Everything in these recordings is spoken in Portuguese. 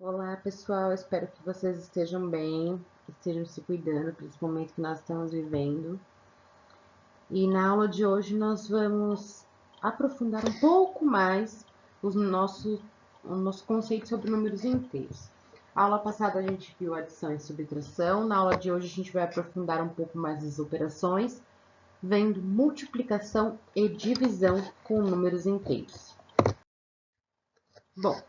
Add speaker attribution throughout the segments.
Speaker 1: Olá, pessoal. Espero que vocês estejam bem, estejam se cuidando, principalmente que nós estamos vivendo. E na aula de hoje nós vamos aprofundar um pouco mais o nosso conceito sobre números inteiros. A aula passada a gente viu adição e subtração. Na aula de hoje a gente vai aprofundar um pouco mais as operações, vendo multiplicação e divisão com números inteiros. Bom,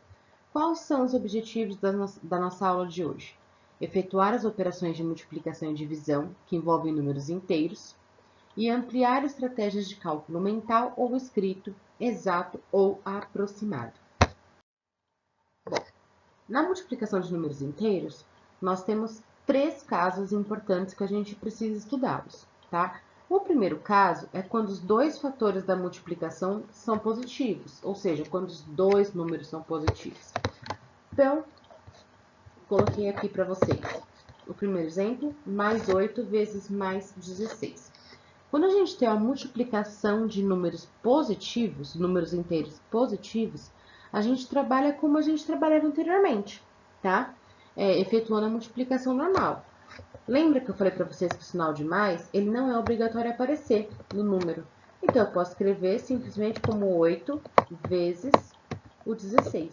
Speaker 1: quais são os objetivos da nossa aula de hoje? Efetuar as operações de multiplicação e divisão, que envolvem números inteiros, e ampliar estratégias de cálculo mental ou escrito, exato ou aproximado. Bom, na multiplicação de números inteiros, nós temos 3 casos importantes que a gente precisa estudá-los, tá? O primeiro caso é quando os 2 fatores da multiplicação são positivos, ou seja, quando os 2 números são positivos. Então, coloquei aqui para vocês o primeiro exemplo, mais 8 vezes mais 16. Quando a gente tem a multiplicação de números positivos, números inteiros positivos, a gente trabalha como a gente trabalhava anteriormente, tá? Efetuando a multiplicação normal. Lembra que eu falei para vocês que o sinal de mais, ele não é obrigatório aparecer no número. Então, eu posso escrever simplesmente como 8 vezes o 16,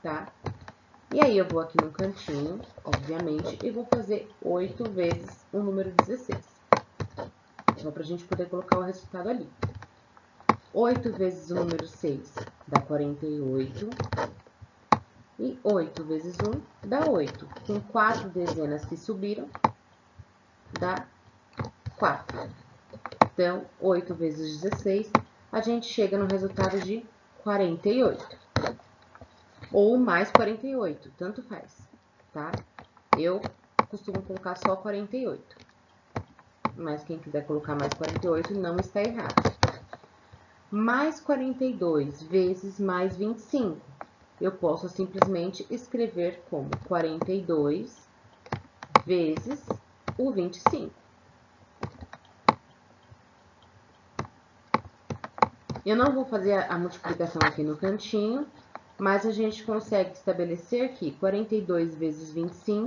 Speaker 1: tá? E aí, eu vou aqui no cantinho, obviamente, e vou fazer 8 vezes o número 16. Só para a gente poder colocar o resultado ali. 8 vezes o número 6 dá 48. E 8 vezes 1 dá 8. Com 4 dezenas que subiram, dá 4. Então, 8 vezes 16, a gente chega no resultado de 48. Ou mais 48, tanto faz, tá? Eu costumo colocar só 48. Mas quem quiser colocar mais 48 não está errado. Mais 42 vezes mais 25. Eu posso simplesmente escrever como 42 vezes o 25. Eu não vou fazer a multiplicação aqui no cantinho, mas a gente consegue estabelecer que 42 vezes 25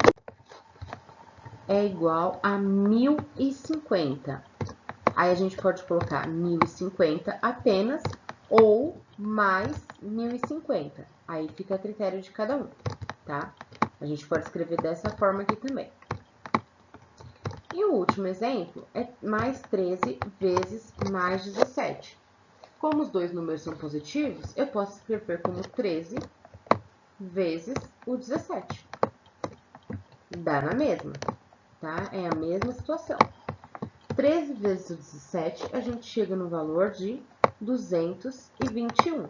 Speaker 1: é igual a 1050. Aí a gente pode colocar 1050 apenas ou mais 1050. Aí fica a critério de cada um, tá? A gente pode escrever dessa forma aqui também. E o último exemplo é mais 13 vezes mais 17. Como os dois números são positivos, eu posso escrever como 13 vezes o 17. Dá na mesma, tá? É a mesma situação. 13 vezes o 17, a gente chega no valor de 221.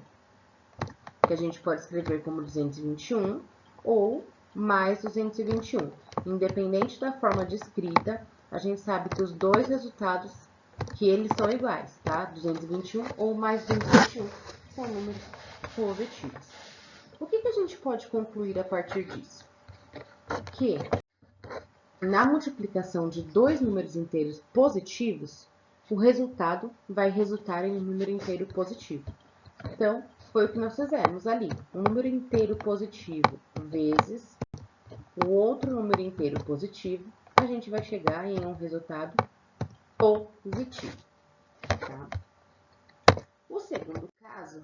Speaker 1: Que a gente pode escrever como 221 ou mais 221. Independente da forma de escrita, a gente sabe que os dois resultados, que eles são iguais, tá? 221 ou mais 221 são números positivos. O que a gente pode concluir a partir disso? Que na multiplicação de dois números inteiros positivos, o resultado vai resultar em um número inteiro positivo. Então, foi o que nós fizemos ali. Um número inteiro positivo vezes o outro número inteiro positivo, a gente vai chegar em um resultado positivo. Tá? O segundo caso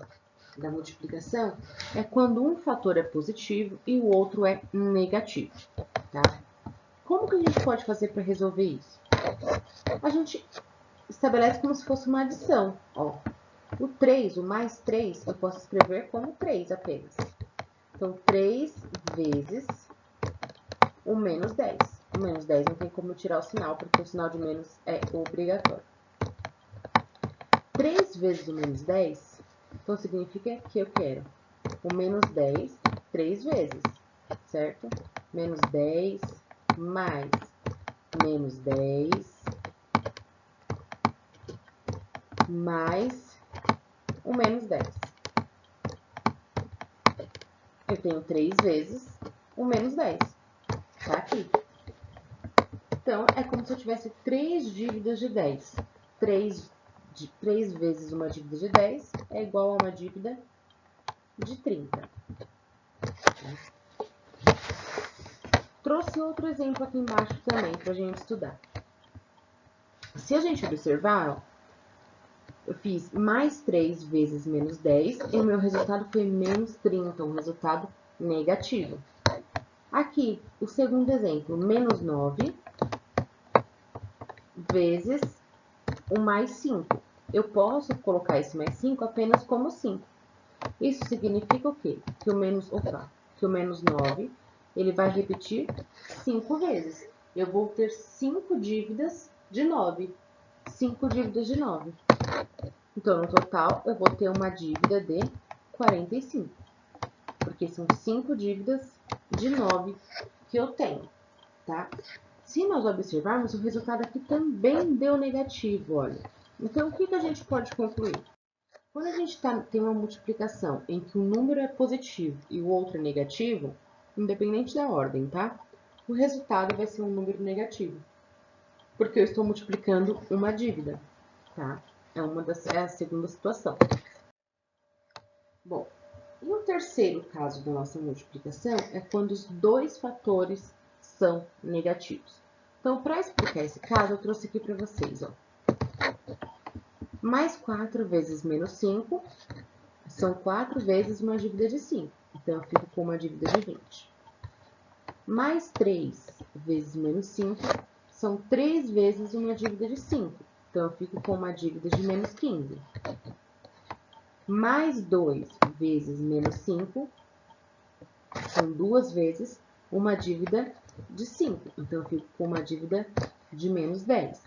Speaker 1: da multiplicação é quando um fator é positivo e o outro é negativo. Tá? Como que a gente pode fazer para resolver isso? A gente estabelece como se fosse uma adição. Ó. O 3, o mais 3, eu posso escrever como 3 apenas. Então, 3 vezes o menos 10. O menos 10 não tem como tirar o sinal, porque o sinal de menos é obrigatório. 3 vezes o menos 10, então significa que eu quero o menos 10 3 vezes, certo? Menos 10 mais menos 10 mais o menos 10. Eu tenho 3 vezes o menos 10. Tá aqui. Então, é como se eu tivesse 3 dívidas de 10. 3 vezes uma dívida de 10 é igual a uma dívida de 30. trouxe outro exemplo aqui embaixo também para a gente estudar. Se a gente observar, ó, eu fiz mais 3 vezes menos 10 e o meu resultado foi menos 30, um resultado negativo. Aqui, o segundo exemplo, menos 9 vezes o mais 5. Eu posso colocar esse mais 5 apenas como 5. Isso significa o quê? Que o menos 9, ele vai repetir 5 vezes. Eu vou ter 5 dívidas de 9. 5 dívidas de 9. Então, no total, eu vou ter uma dívida de 45. Porque são 5 dívidas de 9 que eu tenho, tá? Se nós observarmos, o resultado aqui também deu negativo, olha. Então, o que a gente pode concluir? Quando a gente tem uma multiplicação em que um número é positivo e o outro é negativo, independente da ordem, tá? O resultado vai ser um número negativo, porque eu estou multiplicando uma dívida, tá? É a segunda situação. Bom, e o terceiro caso da nossa multiplicação é quando os dois fatores são negativos. Então, para explicar esse caso, eu trouxe aqui para vocês, ó. Mais 4 vezes menos 5 são 4 vezes uma dívida de 5. Então, eu fico com uma dívida de 20. Mais 3 vezes menos 5 são 3 vezes uma dívida de 5. Então, eu fico com uma dívida de menos 15. Mais 2 vezes menos 5 são 2 vezes uma dívida de 5. Então, eu fico com uma dívida de menos 10.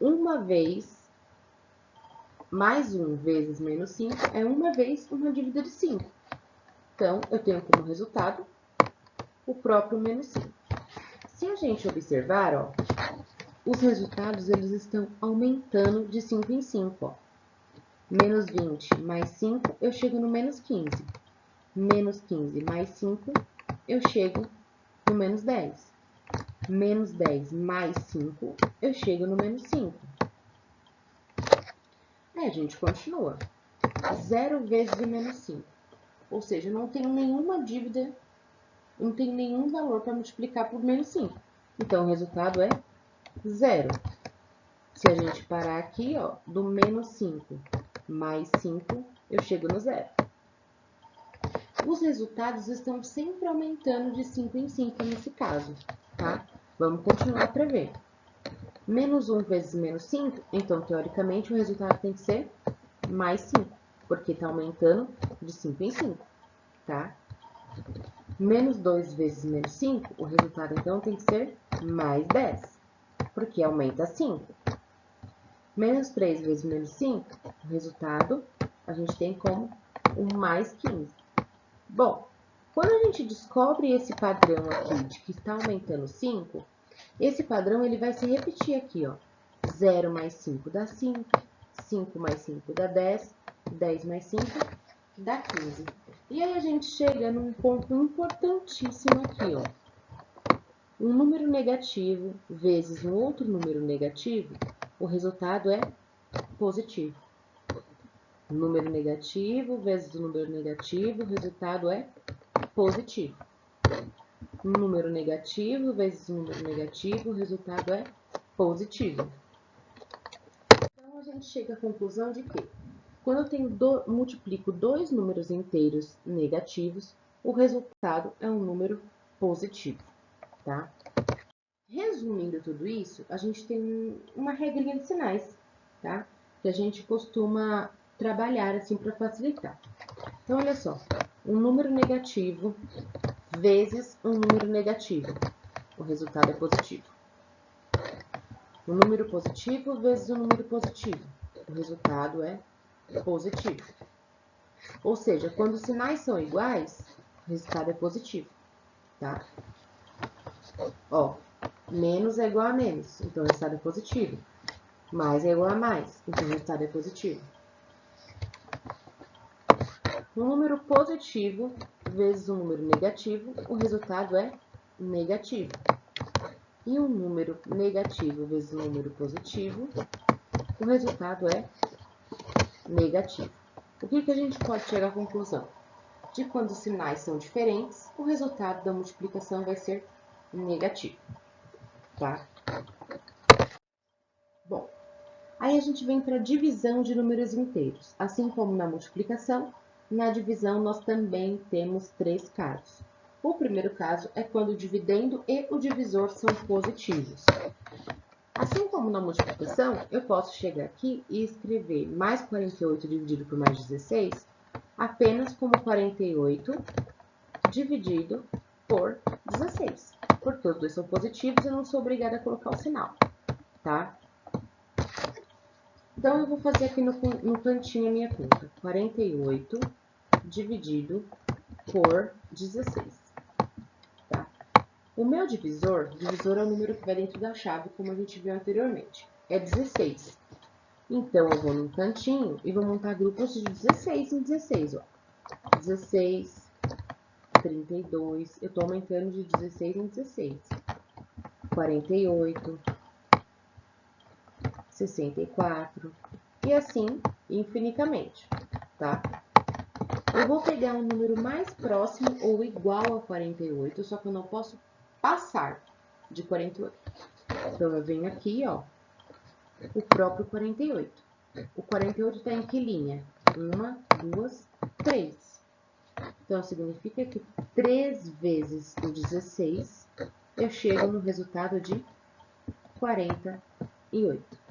Speaker 1: Uma vez mais 1 vezes menos 5 é uma vez uma dívida de 5. Então, eu tenho como resultado o próprio menos 5. Se a gente observar, ó, os resultados eles estão aumentando de 5 em 5. Ó. Menos 20 mais 5, eu chego no menos 15. Menos 15 mais 5, eu chego no menos 10. Menos 10 mais 5, eu chego no menos 5. Aí a gente continua. 0 vezes o menos 5. Ou seja, eu não tenho nenhuma dívida, não tenho nenhum valor para multiplicar por menos 5. Então, o resultado é 0. Se a gente parar aqui, ó, do menos 5 mais 5, eu chego no 0. Os resultados estão sempre aumentando de 5 em 5 nesse caso, tá? Vamos continuar para ver. Menos 1 vezes menos 5, então, teoricamente, o resultado tem que ser mais 5, porque está aumentando de 5 em 5, tá? Menos 2 vezes menos 5, o resultado, então, tem que ser mais 10, porque aumenta 5. Menos 3 vezes menos 5, o resultado, a gente tem como o mais 15. Bom, quando a gente descobre esse padrão aqui de que está aumentando 5, esse padrão ele vai se repetir aqui, ó. 0 mais 5 dá 5, 5 mais 5 dá 10, 10 mais 5 dá 15. E aí a gente chega num ponto importantíssimo aqui, ó. Um número negativo vezes um outro número negativo, o resultado é positivo. Número negativo vezes o número negativo, o resultado é positivo. Número negativo vezes um número negativo, o resultado é positivo. Então, a gente chega à conclusão de que, quando eu multiplico dois números inteiros negativos, o resultado é um número positivo, tá? Resumindo tudo isso, a gente tem uma regrinha de sinais, tá? Que a gente costuma trabalhar assim para facilitar. Então, olha só, um número negativo vezes um número negativo, o resultado é positivo. Um número positivo vezes um número positivo, o resultado é positivo. Ou seja, quando os sinais são iguais, o resultado é positivo, tá? Ó, menos é igual a menos, então o resultado é positivo. Mais é igual a mais, então o resultado é positivo. Um número positivo vezes um número negativo, o resultado é negativo. E um número negativo vezes um número positivo, o resultado é negativo. O que a gente pode chegar à conclusão? de quando os sinais são diferentes, o resultado da multiplicação vai ser negativo, tá? Bom, aí a gente vem para a divisão de números inteiros. Assim como na multiplicação, na divisão nós também temos 3 casos. O primeiro caso é quando o dividendo e o divisor são positivos. Assim como na multiplicação, eu posso chegar aqui e escrever mais 48 dividido por mais 16 apenas como 48 dividido por 16. Porque os dois são positivos, eu não sou obrigada a colocar o sinal, tá? Então, eu vou fazer aqui no cantinho a minha conta. 48 dividido por 16. Tá? O meu divisor é o número que vai dentro da chave, como a gente viu anteriormente. É 16. Então, eu vou no cantinho e vou montar grupos de 16 em 16. Ó. 16, 32. Eu estou aumentando de 16 em 16. 48, 64. E assim, infinitamente, tá? Eu vou pegar um número mais próximo ou igual a 48, só que eu não posso passar de 48. Então, eu venho aqui, ó, o próprio 48. O 48 está em que linha? 1, 2, 3. Então, significa que 3 vezes o 16, eu chego no resultado de 48.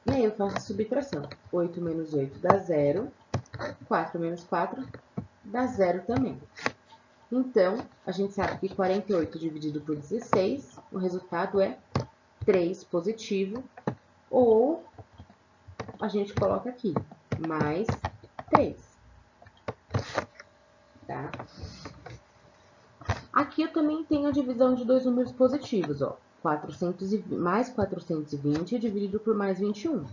Speaker 1: E aí, eu faço a subtração. 8 menos 8 dá 0. 4 menos 4 dá 0 também. Então, a gente sabe que 48 dividido por 16, o resultado é 3 positivo, ou a gente coloca aqui, mais 3. Tá? Aqui eu também tenho a divisão de dois números positivos, ó. Mais 420 dividido por mais 21.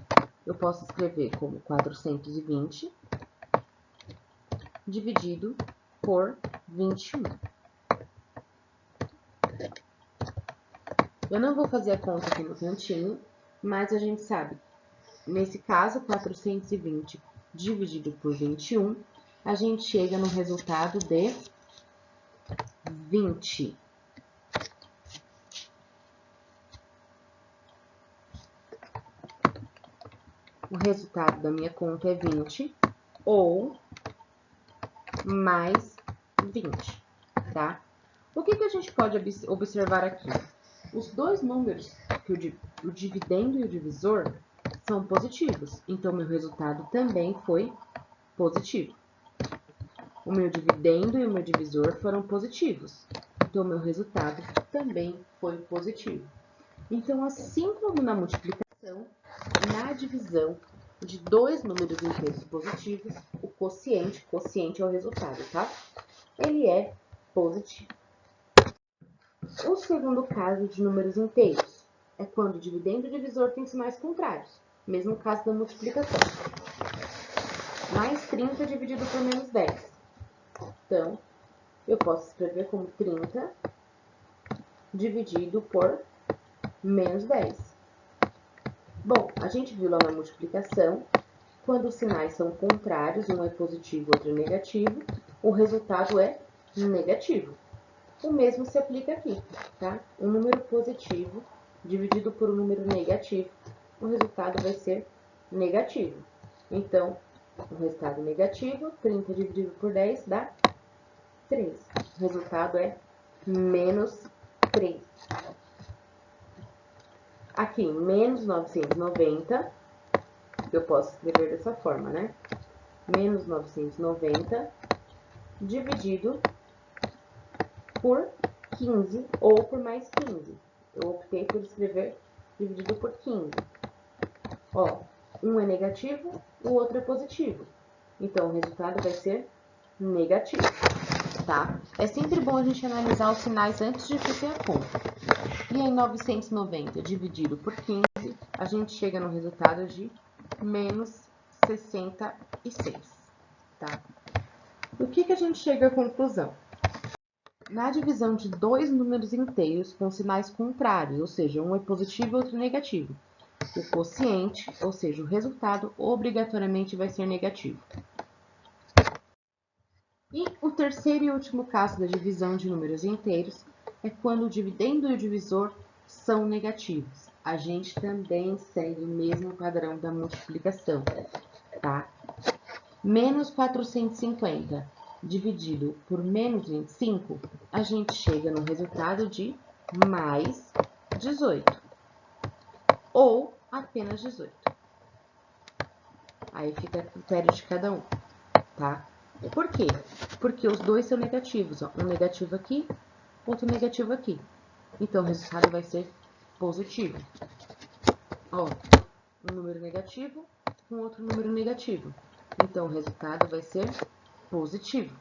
Speaker 1: Eu posso escrever como 420 dividido por 21. Eu não vou fazer a conta aqui no cantinho, mas a gente sabe, nesse caso, 420 dividido por 21, a gente chega no resultado de 20. O resultado da minha conta é 20 ou mais 20, tá? O que a gente pode observar aqui? Os dois números, o dividendo e o divisor, são positivos, então meu resultado também foi positivo. O meu dividendo e o meu divisor foram positivos, então meu resultado também foi positivo. Então, assim como na multiplicação, na divisão de dois números inteiros positivos, o quociente é o resultado, tá? Ele é positivo. O segundo caso de números inteiros é quando o dividendo e o divisor têm sinais contrários, mesmo caso da multiplicação. Mais 30 dividido por menos 10. Então, eu posso escrever como 30 dividido por menos 10. Bom, a gente viu lá na multiplicação, quando os sinais são contrários, um é positivo, outro é negativo, o resultado é negativo. O mesmo se aplica aqui, tá? Um número positivo dividido por um número negativo, o resultado vai ser negativo. Então, o resultado negativo, 30 dividido por 10 dá 3. O resultado é menos 3. Aqui, menos 990, eu posso escrever dessa forma, né? Menos 990 dividido por 15 ou por mais 15. Eu optei por escrever dividido por 15. Ó, um é negativo, o outro é positivo. Então, o resultado vai ser negativo, tá? É sempre bom a gente analisar os sinais antes de fazer a conta. E em 990 dividido por 15, a gente chega no resultado de menos 66, tá? O que a gente chega à conclusão? Na divisão de dois números inteiros com sinais contrários, ou seja, um é positivo e outro negativo, o quociente, ou seja, o resultado, obrigatoriamente vai ser negativo. E o terceiro e último caso da divisão de números inteiros é quando o dividendo e o divisor são negativos. A gente também segue o mesmo padrão da multiplicação, tá? Menos 450 dividido por menos 25, a gente chega no resultado de mais 18. Ou apenas 18. Aí fica a critério de cada um, tá? Por quê? Porque os dois são negativos, ó. Um negativo aqui, outro negativo aqui. Então, o resultado vai ser positivo. Ó, um número negativo com outro número negativo. Então, o resultado vai ser positivo.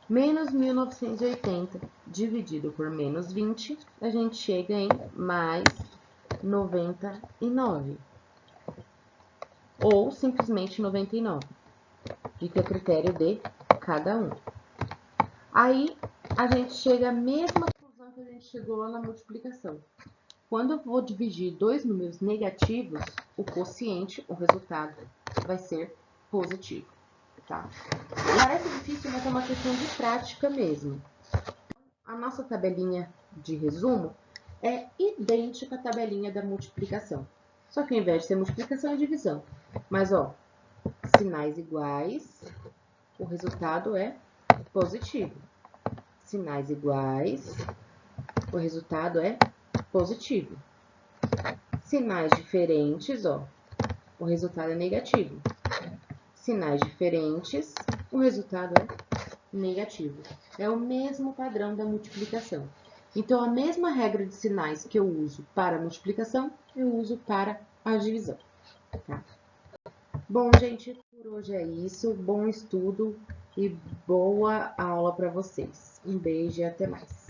Speaker 1: Menos 1980 dividido por menos 20, a gente chega em mais 99. Ou simplesmente 99. Fica a critério de cada um. Aí, a gente chega à mesma conclusão que a gente chegou lá na multiplicação. Quando eu vou dividir dois números negativos, o quociente, o resultado, vai ser positivo, tá? Parece difícil, mas é uma questão de prática mesmo. A nossa tabelinha de resumo é idêntica à tabelinha da multiplicação. Só que ao invés de ser multiplicação, é divisão. Mas, ó, sinais iguais, o resultado é positivo. Sinais iguais, o resultado é positivo. Sinais diferentes, ó, o resultado é negativo. Sinais diferentes, o resultado é negativo. É o mesmo padrão da multiplicação. Então, a mesma regra de sinais que eu uso para a multiplicação, eu uso para a divisão. Tá? Bom, gente, por hoje é isso. Bom estudo e boa aula para vocês. Um beijo e até mais.